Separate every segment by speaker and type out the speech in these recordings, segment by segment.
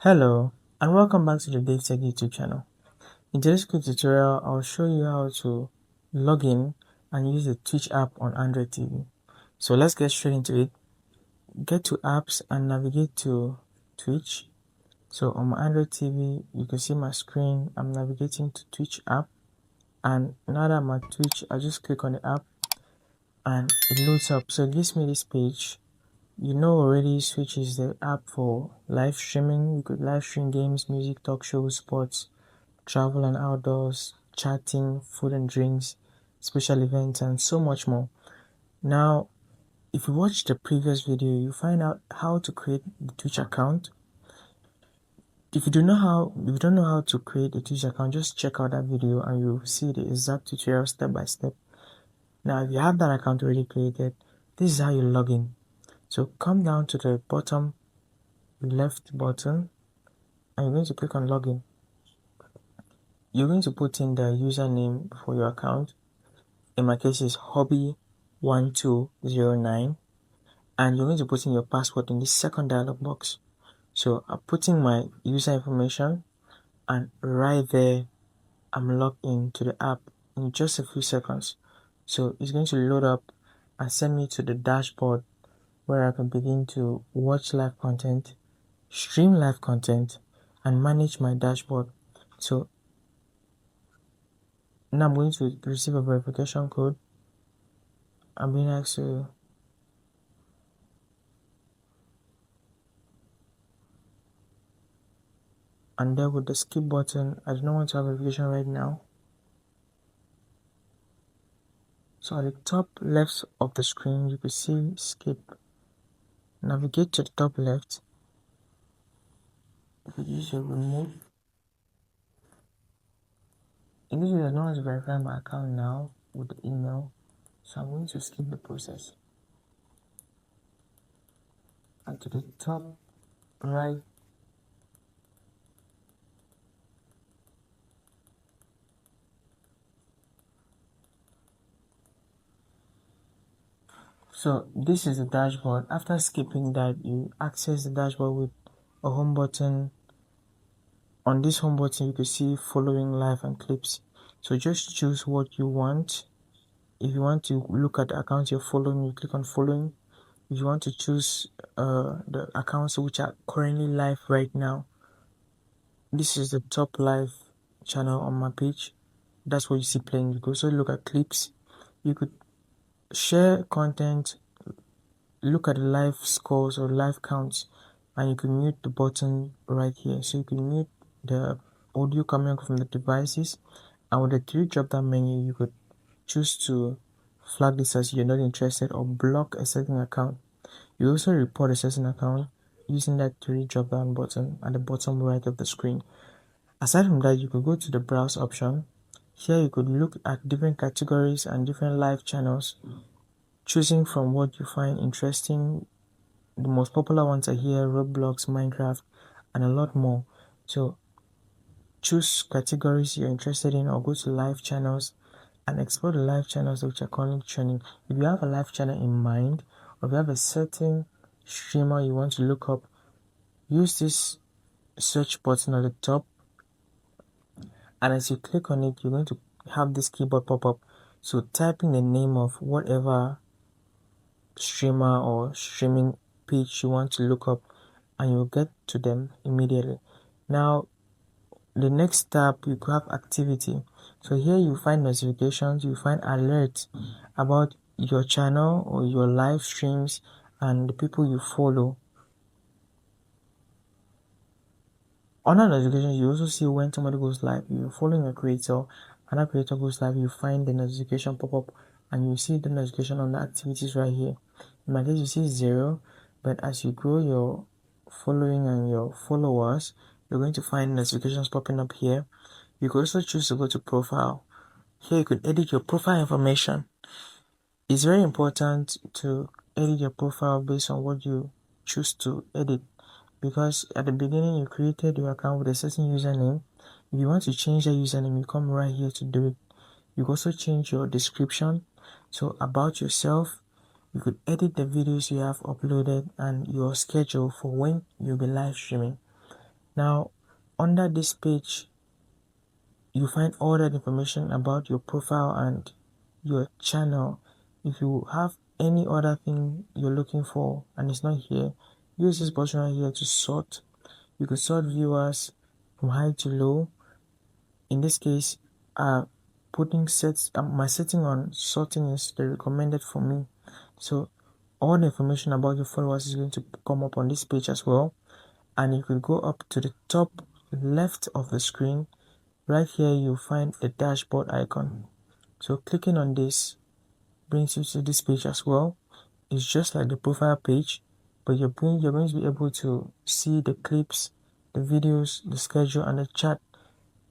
Speaker 1: Hello, and welcome back to the DaveTech YouTube channel. In today's quick tutorial, I'll show you how to log in and use the Twitch app on Android TV. So let's get straight into it. Get to apps and navigate to Twitch. So on my Android TV, you can see my screen. I'm navigating to Twitch app, and now that I'm at Twitch, I just click on the app and it loads up. So it gives me this page. You know already, Twitch is the app for live streaming. You could live stream games, music, talk shows, sports, travel and outdoors, chatting, food and drinks, special events, and so much more. Now, if you watch the previous video, you find out how to create the Twitch account. If you don't know how to create a Twitch account, just check out that video and you'll see the exact tutorial step by step. Now, if you have that account already created, this is how you log in. So come down to the bottom left button and you're going to click on login. You're going to put in the username for your account. In my case, it's hobby1209, and you're going to put in your password in this second dialog box. So I'm putting my user information, and right there, I'm logged into the app in just a few seconds. So it's going to load up and send me to the dashboard where I can begin to watch live content, stream live content, and manage my dashboard. So now I'm going to receive a verification code. I'm being asked to and there with the skip button. I do not want to have a verification right now. So at the top left of the screen, you can see skip. Navigate to the top left. You use your remove. In this video, I don't want to verify my account now with the email, so I'm going to skip the process. And to the top right, so this is the dashboard. After skipping that, you access the dashboard with a home button. On this home button, you can see following live and clips. So just choose what you want. If you want to look at the accounts you're following, you click on following. If you want to choose the accounts which are currently live right now, this is the top live channel on my page. That's what you see playing. You could also look at clips. You could share content, look at the live scores or live counts, and you can mute the button right here. So you can mute the audio coming from the devices, and with the three drop down menu, you could choose to flag this as you're not interested or block a certain account. You also report a certain account using that three drop down button at the bottom right of the screen. Aside from that, you could go to the browse option. Here you could look at different categories and different live channels, choosing from what you find interesting. The most popular ones are here: Roblox, Minecraft, and a lot more. So choose categories you're interested in or go to live channels and explore the live channels which are currently trending. If you have a live channel in mind, or if you have a certain streamer you want to look up, use this search button at the top, and as you click on it, you're going to have this keyboard pop up. So type in the name of whatever streamer or streaming page you want to look up, and you'll get to them immediately. Now the next tab, you could have activity. So here you find notifications, you find alerts about your channel or your live streams and the people you follow. Under notifications, you also see when somebody goes live. You're following a creator, another creator goes live, you find the notification pop up and you see the notification on the activities right here. In my case, you see 0, but as you grow your following and your followers, you're going to find notifications popping up here. You could also choose to go to profile. Here you could edit your profile information. It's very important to edit your profile based on what you choose to edit, because at the beginning you created your account with a certain username. If you want to change that username, you come right here to do it. You can also change your description, so about yourself. You could edit the videos you have uploaded and your schedule for when you'll be live streaming. Now, under this page, you find all that information about your profile and your channel. If you have any other thing you're looking for and it's not here, use this button right here to sort. You can sort viewers from high to low. In this case, putting my setting on sorting is the recommended for me. So all the information about your followers is going to come up on this page as well. And you could go up to the top left of the screen. Right here you'll find a dashboard icon. So clicking on this brings you to this page as well. It's just like the profile page, but you're going to be able to see the clips, the videos, the schedule, and the chat.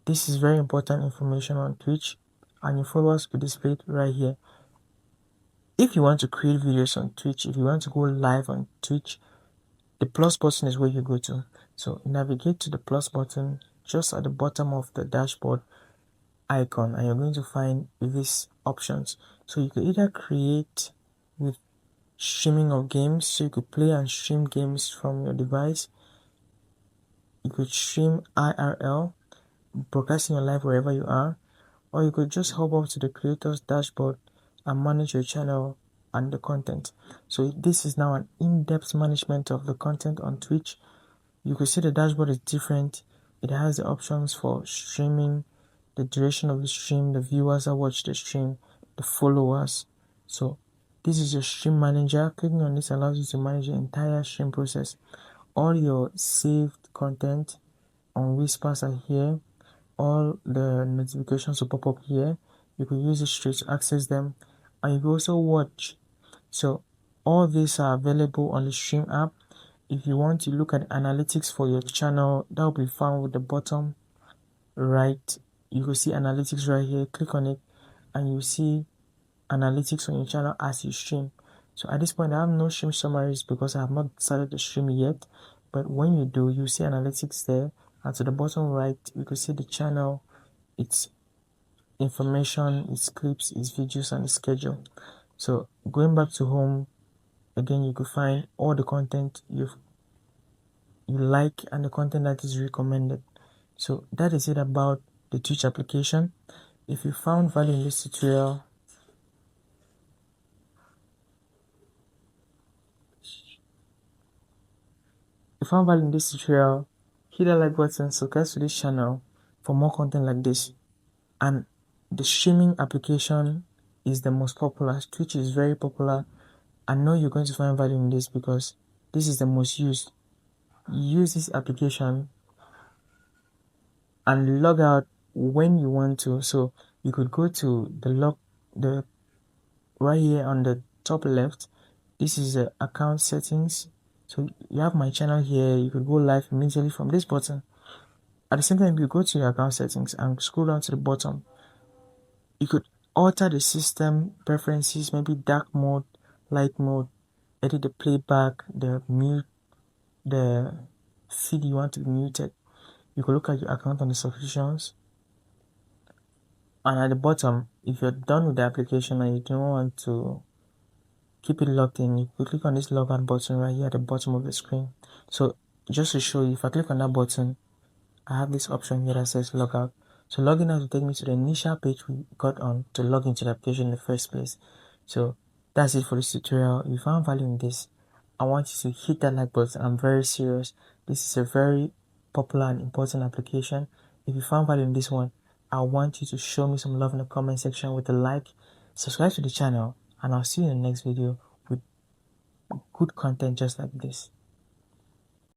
Speaker 1: This is very important information on Twitch, and your followers will be displayed right here. If you want to create videos on Twitch, if you want to go live on Twitch, the plus button is where you go to. So navigate to the plus button just at the bottom of the dashboard icon, and you're going to find these options. So you could either create with streaming of games, so you could play and stream games from your device. You could stream IRL, broadcasting your live wherever you are, or you could just hop up to the creator's dashboard and manage your channel and the content. So this is now an in-depth management of the content on Twitch. You can see the dashboard is different. It has the options for streaming, the duration of the stream, the viewers that watch the stream, the followers. So this is your stream manager. Clicking on this allows you to manage the entire stream process. All your saved content on whispers are here. All the notifications will pop up here. You can use it straight to access them, and you can also watch. So all these are available on the stream app. If you want to look at analytics for your channel, that will be found with the bottom right. You will see analytics right here. Click on it and you see analytics on your channel as you stream. So at this point I have no stream summaries because I have not started the stream yet, but when you do, you see analytics there, and to the bottom right you can see the channel, its information, its clips, its videos, and its schedule. So going back to home again, you could find all the content you like and the content that is recommended. So that is it about the Twitch application. If you found value in this tutorial, hit the like button, subscribe to this channel for more content like this. And the streaming application is the most popular. Twitch is very popular. I know you're going to find value in this because this is the most used. Use this application and log out when you want to. So you could go to the right here on the top left. This is the account settings. So you have my channel here. You could go live immediately from this button. At the same time, you go to your account settings and scroll down to the bottom. You could alter the system preferences, maybe dark mode, light mode, edit the playback, the mute, the feed you want to be muted. You can look at your account on the subscriptions. And at the bottom, if you're done with the application and you don't want to keep it logged in, you could click on this logout button right here at the bottom of the screen. So just to show you, if I click on that button, I have this option here that says logout. So logging out will take me to the initial page we got on to log into the application in the first place. So that's it for this tutorial. If you found value in this, I want you to hit that like button. I'm very serious. This is a very popular and important application. If you found value in this one, I want you to show me some love in the comment section with a like, subscribe to the channel, and I'll see you in the next video with good content just like this.